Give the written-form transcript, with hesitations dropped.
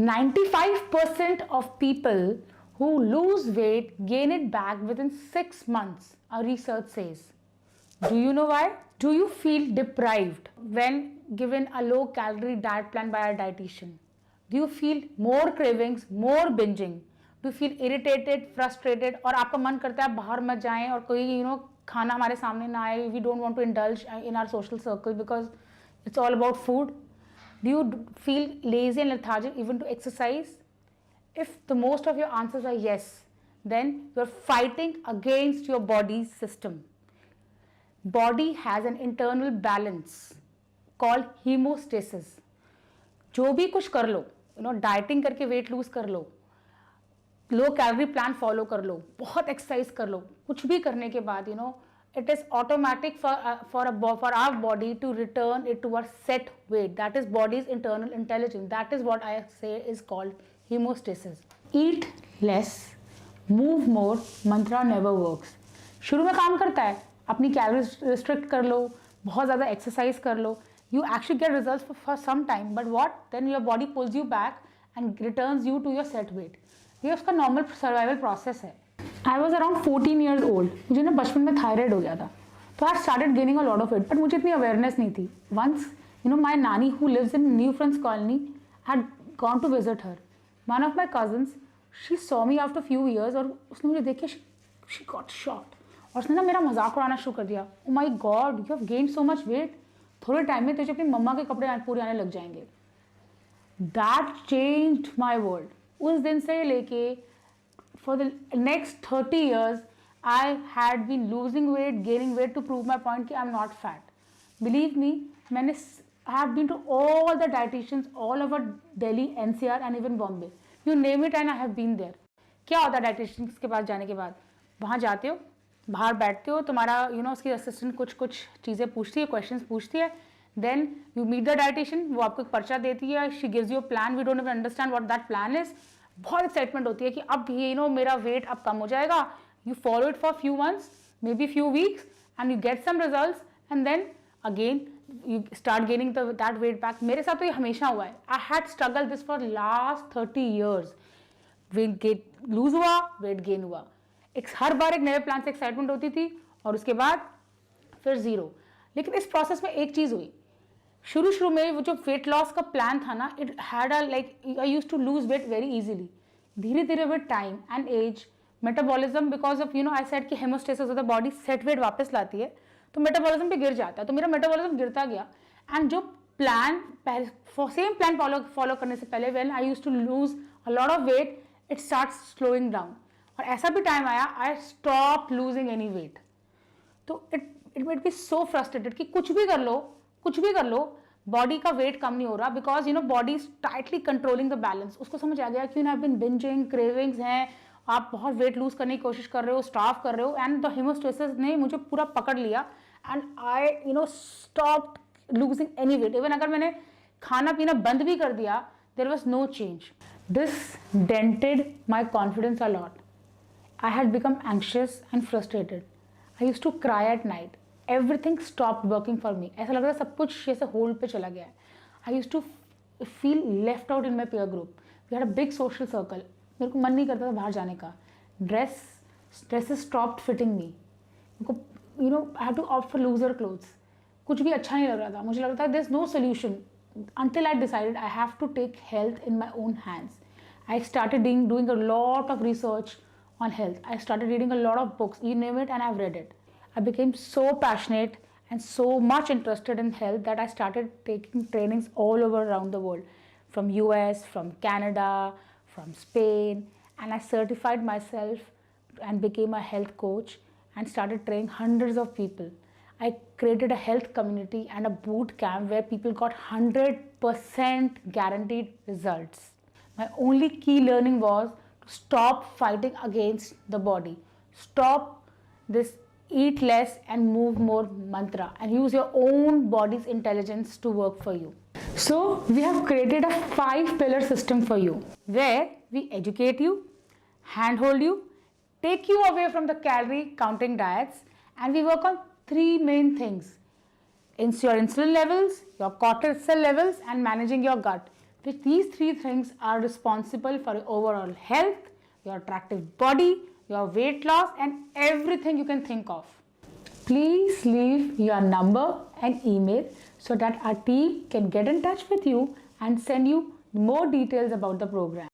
95% of people who lose weight gain it back within 6 months, a research says. Do you know why? Do you feel deprived when given a low calorie diet plan by a dietitian? Do you feel more cravings, more binging? Do you feel irritated, frustrated, और आपका मन करता है बाहर मत जाएं और कोई खाना हमारे सामने ना आए? We don't want to indulge in our social circle because it's all about food. Do you feel lazy and lethargic even to exercise? If the most of your answers are yes, then you're fighting against your body's system. Body has an internal balance called hemostasis. जो भी कुछ कर लो, dieting करके weight lose कर लो, low calorie plan follow कर लो, बहुत exercise कर लो, कुछ भी करने के बाद it is automatic for our body to return it to a set weight. That is body's internal intelligence. That is what I say is called hemostasis. Eat less, move more mantra never works. शुरू में काम करता है, अपनी calories restrict कर लो, बहुत ज़्यादा exercise कर लो, you actually get results for some time, but what? Then your body pulls you back and returns you to your set weight. ये उसका normal survival process है. I was around 14 years old. मुझे ना बचपन में thyroid हो गया था, तो I started gaining a lot of weight, but मुझे इतनी awareness नहीं थी. Once, my nanny who lives in New Friends Colony had gone to visit her. One of my cousins, she saw me after few years और उसने मुझे देख के she got shocked. और उसने ना मेरा मजाक उड़ाना शुरू कर दिया. Oh my God, you have gained so much weight. थोड़े टाइम में तुझे अपनी मम्मा के कपड़े पूरे आने लग जाएंगे. That changed my world. उस दिन से लेके for the next 30 years, I had been losing weight, gaining weight to prove my point कि I'm not fat. Believe me, I have been to all the dietitians all over Delhi, NCR and even Bombay. You name it and I have been there. क्या होता है dietitians के पास जाने के बाद? वहाँ जाते हो, बाहर बैठते हो, तुम्हारा उसकी असिस्टेंट कुछ चीज़ें पूछती है, क्वेश्चंस पूछती है, then you meet the dietitian, वो आपको एक पर्चा देती है, she gives you a plan, we don't even understand what that plan is. बहुत एक्साइटमेंट होती है कि अब मेरा वेट अब कम हो जाएगा. You follow it for few months, maybe few weeks and you get some results and then again you start gaining that weight back. मेरे साथ तो ये हमेशा हुआ है. I had struggle this for last 30 years. Weight get lose हुआ, weight gain हुआ, हर बार एक नए प्लान से एक्साइटमेंट होती थी और उसके बाद फिर जीरो. लेकिन इस प्रोसेस में एक चीज़ हुई, शुरू में वो जो वेट लॉस का प्लान था ना, it had a like I used to lose weight very easily. धीरे धीरे with time and age, metabolism because of I said कि homeostasis of the body set weight वापस लाती है, तो मेटाबॉलिज्म भी गिर जाता है. तो मेरा मेटाबॉलिज्म गिरता गया एंड जो प्लान सेम प्लान फॉलो करने से पहले when I used to lose a lot of weight, it starts slowing down. और ऐसा भी टाइम आया I stop losing any weight. तो it made be so frustrated कि कुछ भी कर लो, बॉडी का वेट कम नहीं हो रहा because body is tightly controlling the balance. उसको समझ आ गया कि आई बीन बिंजिंग, क्रेविंग्स हैं, आप बहुत वेट लूज करने की कोशिश कर रहे हो, स्टार्व कर रहे हो, एंड द हेमोस्टेसिस ने मुझे पूरा पकड़ लिया and I stop losing any weight. Even अगर मैंने खाना पीना बंद भी कर दिया, there was no change. This dented my confidence a lot. I had become anxious and frustrated. I used to cry at night. Everything stopped working for me. ऐसा लग रहा सब कुछ ऐसे होल्ड पे चला गया है. I used to feel left out in my peer group. We had a big social circle. मेरे को मन नहीं करता था बाहर जाने का. Dresses stopped fitting me. मेरे को I had to opt for looser clothes. कुछ भी अच्छा नहीं लग रहा था. मुझे लग रहा था there's no solution until I decided I have to take health in my own hands. I started doing a lot of research on health. I started reading a lot of books, you name it, and I've read it. I became so passionate and so much interested in health that I started taking trainings all over around the world, from US, from Canada, from Spain, and I certified myself and became a health coach and started training hundreds of people. I created a health community and a boot camp where people got 100% guaranteed results. My only key learning was stop fighting against the body. Stop this eat less and move more mantra and use your own body's intelligence to work for you. So we have created a 5-pillar system for you where we educate you, handhold you, take you away from the calorie counting diets, and we work on 3 main things: your insulin levels, your cortisol levels, and managing your gut. which these three things are responsible for your overall health, your attractive body, your weight loss, and everything you can think of. Please leave your number and email so that our team can get in touch with you and send you more details about the program.